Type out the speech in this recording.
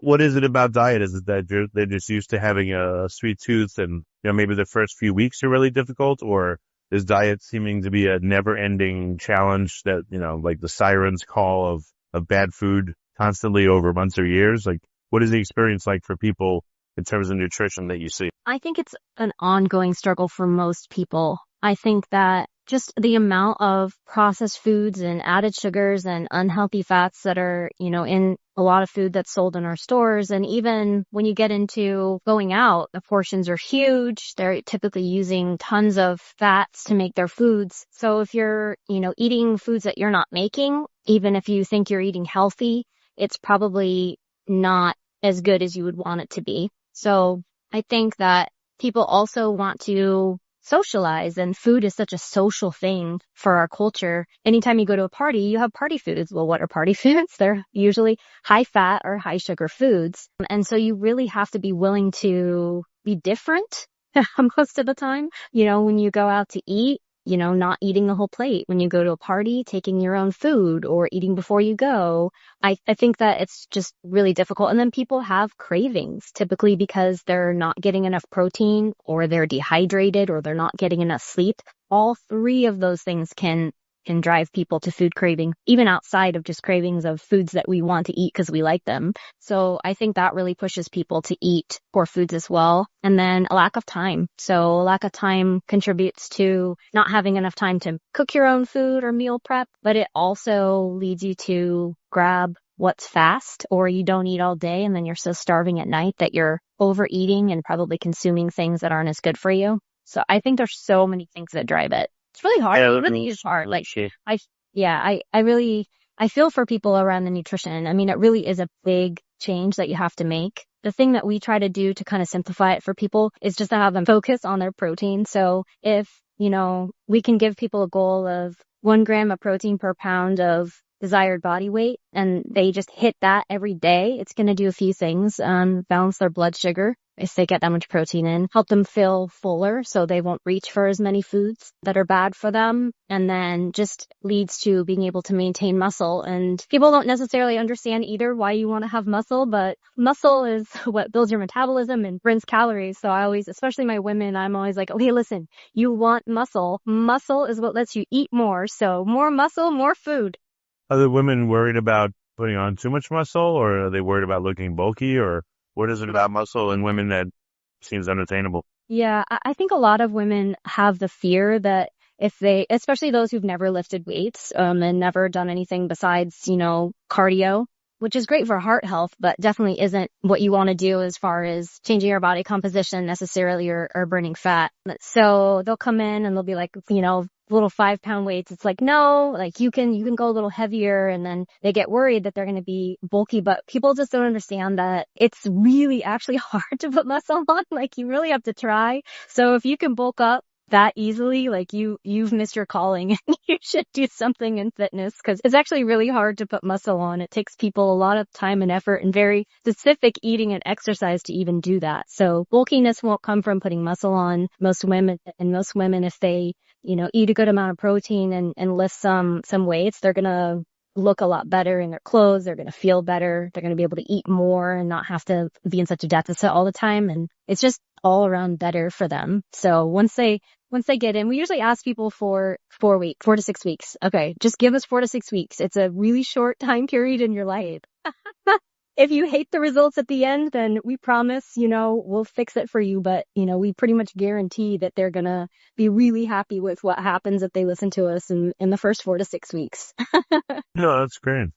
What is it about diet? Is it that they're just used to having a sweet tooth and, maybe the first few weeks are really difficult, or is diet seeming to be a never ending challenge that, like the sirens call of bad food constantly over months or years? Like, what is the experience like for people in terms of nutrition that you see? I think it's an ongoing struggle for most people. I think that just the amount of processed foods and added sugars and unhealthy fats that are, in a lot of food that's sold in our stores. And even when you get into going out, the portions are huge. They're typically using tons of fats to make their foods. So if you're, eating foods that you're not making, even if you think you're eating healthy, it's probably not as good as you would want it to be. So I think that people also want to socialize, and food is such a social thing for our culture. Anytime you go to a party, you have party foods. Well, what are party foods? They're usually high fat or high sugar foods. And so you really have to be willing to be different most of the time. When you go out to eat, not eating the whole plate. When you go to a party, taking your own food or eating before you go. I think that it's just really difficult. And then people have cravings typically because they're not getting enough protein, or they're dehydrated, or they're not getting enough sleep. All three of those things can drive people to food craving, even outside of just cravings of foods that we want to eat because we like them. So I think that really pushes people to eat poor foods as well. And then a lack of time. So a lack of time contributes to not having enough time to cook your own food or meal prep, but it also leads you to grab what's fast, or you don't eat all day and then you're so starving at night that you're overeating and probably consuming things that aren't as good for you. So I think there's so many things that drive it. It's really hard. It really is hard. Like Shit. I, yeah, I really, I feel for people around the nutrition. I mean, it really is a big change that you have to make. The thing that we try to do to kind of simplify it for people is just to have them focus on their protein. So if, we can give people a goal of 1 gram of protein per pound of desired body weight, and they just hit that every day, it's going to do a few things. Balance their blood sugar if they get that much protein in, help them feel fuller so they won't reach for as many foods that are bad for them, and then just leads to being able to maintain muscle. And people don't necessarily understand either why you want to have muscle, but muscle is what builds your metabolism and burns calories. So I always, especially my women, I'm always like, okay, listen, you want muscle. Muscle is what lets you eat more. So more muscle, more food. Are the women worried about putting on too much muscle, or are they worried about looking bulky, or what is it about muscle in women that seems unattainable? Yeah, I think a lot of women have the fear that if they, especially those who've never lifted weights, and never done anything besides, cardio, which is great for heart health, but definitely isn't what you want to do as far as changing your body composition necessarily, or burning fat. So they'll come in and they'll be like, little 5 pound weights. It's like, no, like you can go a little heavier, and then they get worried that they're going to be bulky, but people just don't understand that it's really actually hard to put muscle on. Like you really have to try. So if you can bulk up that easily, like you've missed your calling and you should do something in fitness, because it's actually really hard to put muscle on. It takes people a lot of time and effort and very specific eating and exercise to even do that. So bulkiness won't come from putting muscle on. Most women, if they, eat a good amount of protein and lift some weights, they're going to look a lot better in their clothes. They're going to feel better. They're going to be able to eat more and not have to be in such a deficit all the time. And it's just all around better for them. So once they get in, we usually ask people for 4 to 6 weeks. Okay, just give us 4 to 6 weeks. It's a really short time period in your life. If you hate the results at the end, then we promise, we'll fix it for you. But, we pretty much guarantee that they're going to be really happy with what happens if they listen to us in the first 4 to 6 weeks. No, that's great.